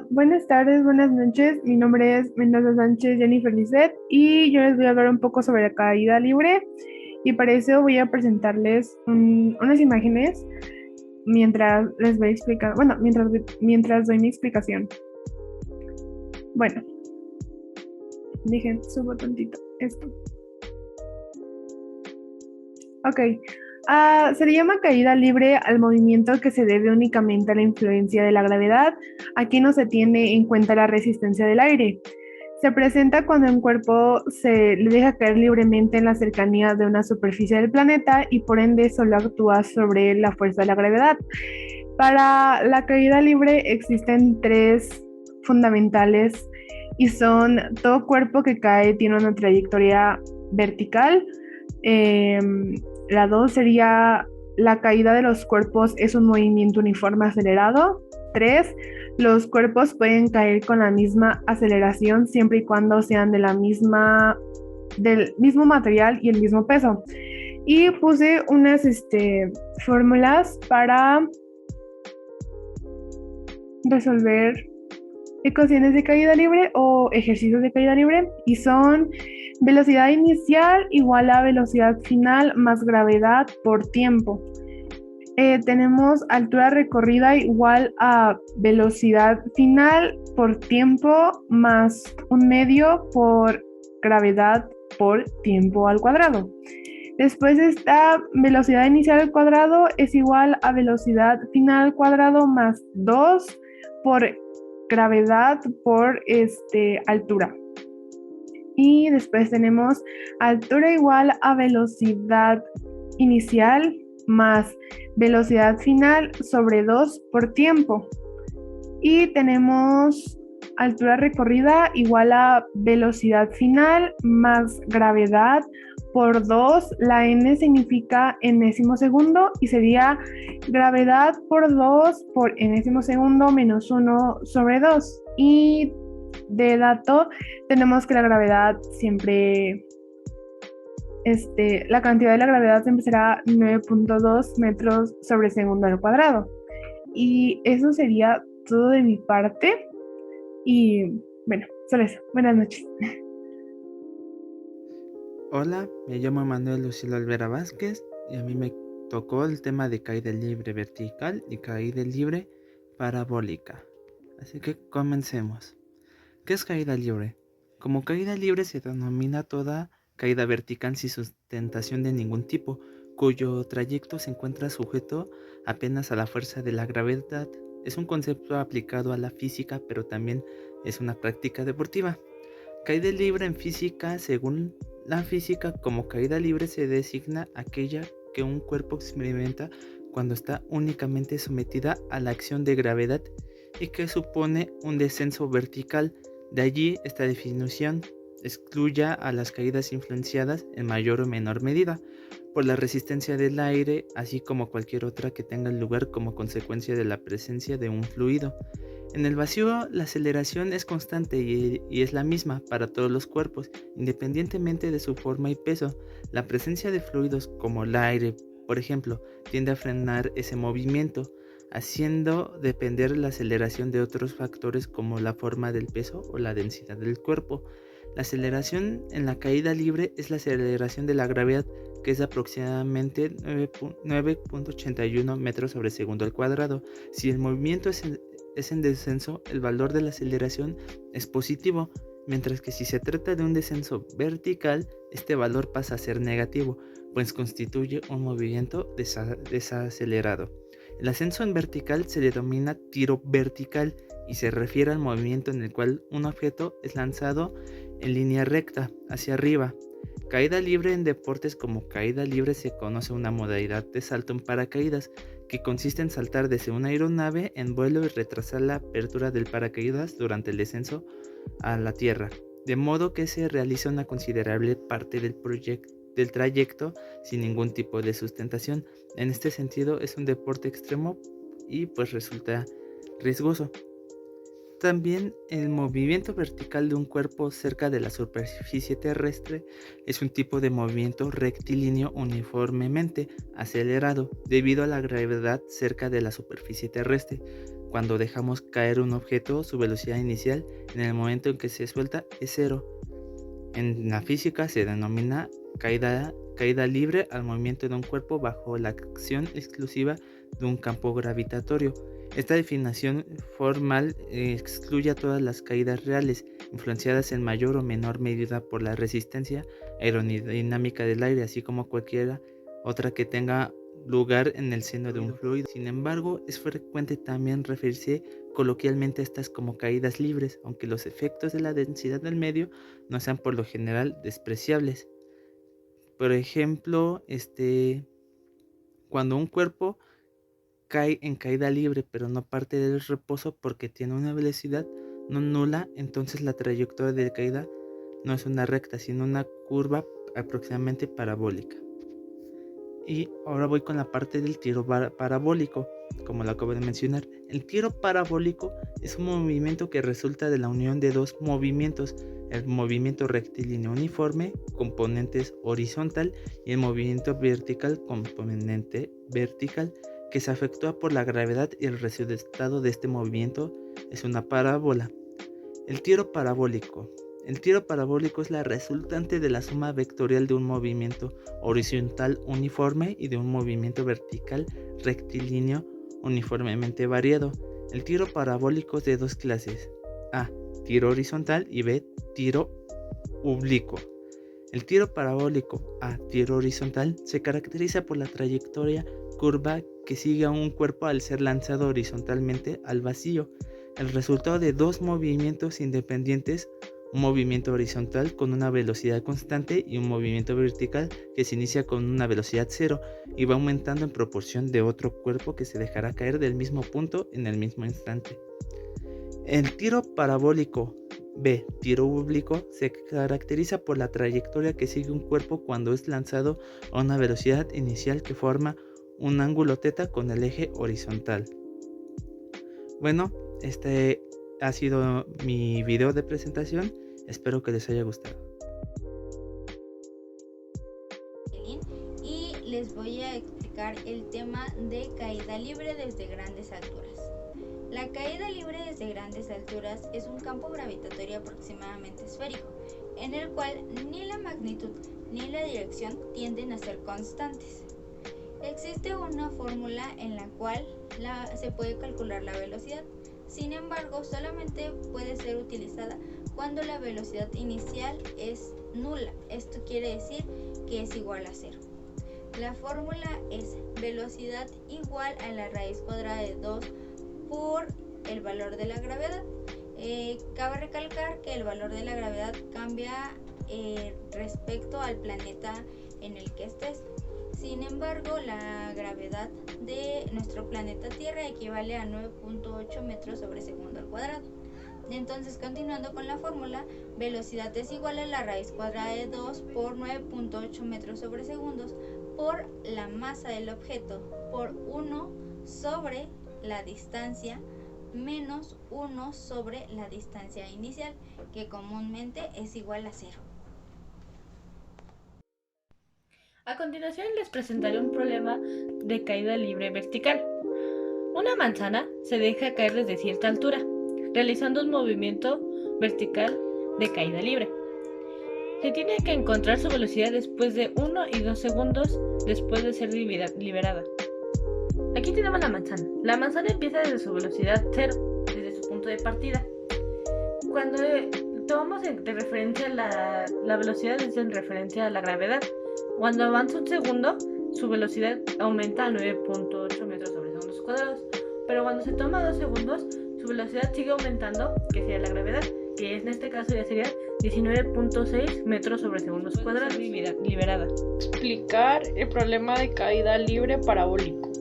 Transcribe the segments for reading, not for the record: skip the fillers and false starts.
Buenas tardes, buenas noches. Mi nombre es Mendoza Sánchez Jennifer Lisset y yo les voy a hablar un poco sobre la caída libre y para eso voy a presentarles unas imágenes mientras les voy a explicar, bueno, mientras doy mi explicación. Bueno, dejen, subo tantito esto. Ok. Se le llama caída libre al movimiento que se debe únicamente a la influencia de la gravedad. Aquí no se tiene en cuenta la resistencia del aire. Se presenta cuando un cuerpo se le deja caer libremente en la cercanía de una superficie del planeta y por ende solo actúa sobre la fuerza de la gravedad. Para la caída libre existen tres fundamentales y son: todo cuerpo que cae tiene una trayectoria vertical. La dos sería: la caída de los cuerpos es un movimiento uniforme acelerado. Tres: los cuerpos pueden caer con la misma aceleración siempre y cuando sean del mismo material y el mismo peso. Y puse unas fórmulas para resolver ecuaciones de caída libre o ejercicios de caída libre, y son: velocidad inicial igual a velocidad final más gravedad por tiempo. Tenemos altura recorrida igual a velocidad final por tiempo más un medio por gravedad por tiempo al cuadrado. Después está velocidad inicial al cuadrado es igual a velocidad final al cuadrado más 2 por gravedad por altura. Y después tenemos altura igual a velocidad inicial más velocidad final sobre 2 por tiempo. Y tenemos altura recorrida igual a velocidad final más gravedad por 2. La n significa enésimo segundo y sería gravedad por 2 por enésimo segundo menos 1 sobre 2. Y de dato tenemos que la gravedad siempre, la cantidad de la gravedad siempre será 9.2 metros sobre segundo al cuadrado. Y eso sería todo de mi parte. Y bueno, solo eso. Buenas noches. Hola, me llamo Manuel Lucilo Olvera Vázquez y a mí me tocó el tema de caída libre vertical y caída libre parabólica. Así que comencemos. ¿Qué es caída libre? Como caída libre se denomina toda caída vertical sin sustentación de ningún tipo, cuyo trayecto se encuentra sujeto apenas a la fuerza de la gravedad. Es un concepto aplicado a la física, pero también es una práctica deportiva. Caída libre en física: según la física, como caída libre se designa aquella que un cuerpo experimenta cuando está únicamente sometida a la acción de gravedad y que supone un descenso vertical. De allí esta definición excluye a las caídas influenciadas en mayor o menor medida por la resistencia del aire, así como cualquier otra que tenga lugar como consecuencia de la presencia de un fluido. En el vacío, la aceleración es constante y es la misma para todos los cuerpos, independientemente de su forma y peso. La presencia de fluidos como el aire, por ejemplo, tiende a frenar ese movimiento, haciendo depender la aceleración de otros factores como la forma del peso o la densidad del cuerpo. La aceleración en la caída libre es la aceleración de la gravedad, que es aproximadamente 9.81 metros sobre segundo al cuadrado. Si el movimiento es en descenso, el valor de la aceleración es positivo, mientras que si se trata de un descenso vertical, este valor pasa a ser negativo, pues constituye un movimiento desacelerado. El ascenso en vertical se denomina tiro vertical y se refiere al movimiento en el cual un objeto es lanzado en línea recta hacia arriba. Caída libre: en deportes como caída libre se conoce una modalidad de salto en paracaídas, que consiste en saltar desde una aeronave en vuelo y retrasar la apertura del paracaídas durante el descenso a la tierra, de modo que se realiza una considerable parte del trayecto sin ningún tipo de sustentación. En este sentido es un deporte extremo y pues resulta riesgoso. También el movimiento vertical de un cuerpo cerca de la superficie terrestre es un tipo de movimiento rectilíneo uniformemente acelerado debido a la gravedad cerca de la superficie terrestre. cuando dejamos caer un objeto, su velocidad inicial en el momento en que se suelta es cero. En la física se denomina caída libre al movimiento de un cuerpo bajo la acción exclusiva de un campo gravitatorio. Esta definición formal excluye a todas las caídas reales, influenciadas en mayor o menor medida por la resistencia aerodinámica del aire, así como cualquier otra que tenga lugar en el seno de un fluido. Sin embargo, es frecuente también referirse coloquialmente a estas como caídas libres, aunque los efectos de la densidad del medio no sean por lo general despreciables. Por ejemplo, cuando un cuerpo cae en caída libre pero no parte del reposo porque tiene una velocidad no nula, entonces la trayectoria de caída no es una recta, sino una curva aproximadamente parabólica. Y ahora voy con la parte del tiro parabólico, como lo acabo de mencionar. El tiro parabólico es un movimiento que resulta de la unión de dos movimientos: el movimiento rectilíneo uniforme, componentes horizontal, y el movimiento vertical, componente vertical, que se efectúa por la gravedad, y el resultado de este movimiento es una parábola. El tiro parabólico es la resultante de la suma vectorial de un movimiento horizontal uniforme y de un movimiento vertical rectilíneo uniformemente variado. El tiro parabólico es de dos clases: A, tiro horizontal, y B, tiro oblicuo. El tiro parabólico A, tiro horizontal, se caracteriza por la trayectoria curva que sigue a un cuerpo al ser lanzado horizontalmente al vacío. El resultado de dos movimientos independientes, un movimiento horizontal con una velocidad constante y un movimiento vertical que se inicia con una velocidad cero y va aumentando en proporción de otro cuerpo que se dejará caer del mismo punto en el mismo instante. El tiro parabólico B, tiro oblicuo, se caracteriza por la trayectoria que sigue un cuerpo cuando es lanzado a una velocidad inicial que forma un ángulo θ con el eje horizontal. Bueno, este ha sido mi video de presentación. Espero que les haya gustado. Y les voy a explicar el tema de caída libre desde grandes alturas. La caída libre desde grandes alturas es un campo gravitatorio aproximadamente esférico, en el cual ni la magnitud ni la dirección tienden a ser constantes. Existe una fórmula en la cual se puede calcular la velocidad. Sin embargo, solamente puede ser utilizada cuando la velocidad inicial es nula. Esto quiere decir que es igual a cero. La fórmula es velocidad igual a la raíz cuadrada de 2 por el valor de la gravedad. Cabe recalcar que el valor de la gravedad cambia respecto al planeta en el que estés. Sin embargo, la gravedad de nuestro planeta Tierra equivale a 9.8 metros sobre segundo al cuadrado. Entonces, continuando con la fórmula, velocidad es igual a la raíz cuadrada de 2 por 9.8 metros sobre segundos por la masa del objeto por 1 sobre la distancia menos 1 sobre la distancia inicial, que comúnmente es igual a 0. A continuación les presentaré un problema de caída libre vertical. Una manzana se deja caer desde cierta altura, realizando un movimiento vertical de caída libre. Se tiene que encontrar su velocidad después de 1 y 2 segundos después de ser liberada. Aquí tenemos la manzana. La manzana empieza desde su velocidad 0, desde su punto de partida. Cuando tomamos de referencia la velocidad es en referencia a la gravedad. Cuando avanza un segundo, su velocidad aumenta a 9.8 metros sobre segundos cuadrados. Pero cuando se toma 2 segundos, su velocidad sigue aumentando, que sería la gravedad, que en este caso ya sería 19.6 metros sobre segundos cuadrados liberada. Explicar el problema de caída libre parabólico.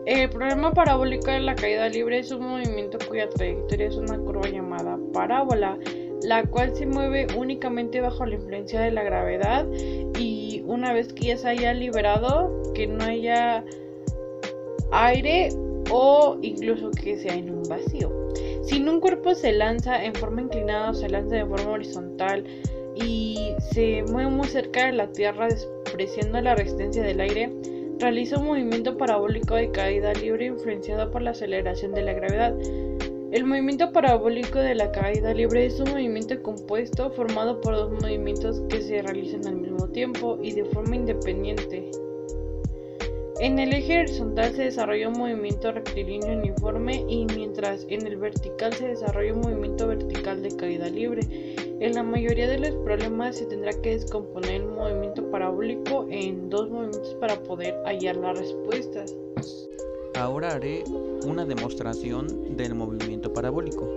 El problema parabólico de la caída libre es un movimiento cuya trayectoria es una curva llamada parábola, la cual se mueve únicamente bajo la influencia de la gravedad, y una vez que ya se haya liberado, que no haya aire o incluso que sea en un vacío. Si un cuerpo se lanza en forma inclinada o se lanza de forma horizontal y se mueve muy cerca de la Tierra despreciando la resistencia del aire, realiza un movimiento parabólico de caída libre influenciado por la aceleración de la gravedad. El movimiento parabólico de la caída libre es un movimiento compuesto formado por dos movimientos que se realizan al mismo tiempo y de forma independiente. En el eje horizontal se desarrolla un movimiento rectilíneo uniforme y mientras en el vertical se desarrolla un movimiento vertical de caída libre. En la mayoría de los problemas se tendrá que descomponer el movimiento parabólico en dos movimientos para poder hallar las respuestas. Ahora haré una demostración del movimiento parabólico,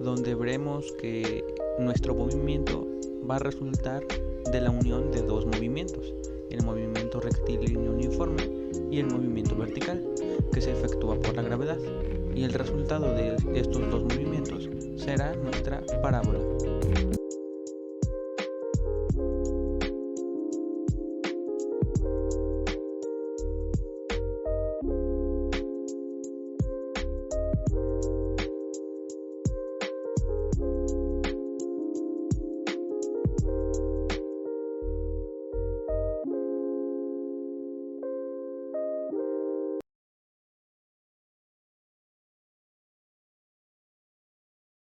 donde veremos que nuestro movimiento va a resultar de la unión de dos movimientos, el movimiento rectilíneo uniforme y el movimiento vertical, que se efectúa por la gravedad, y el resultado de estos dos movimientos será nuestra parábola.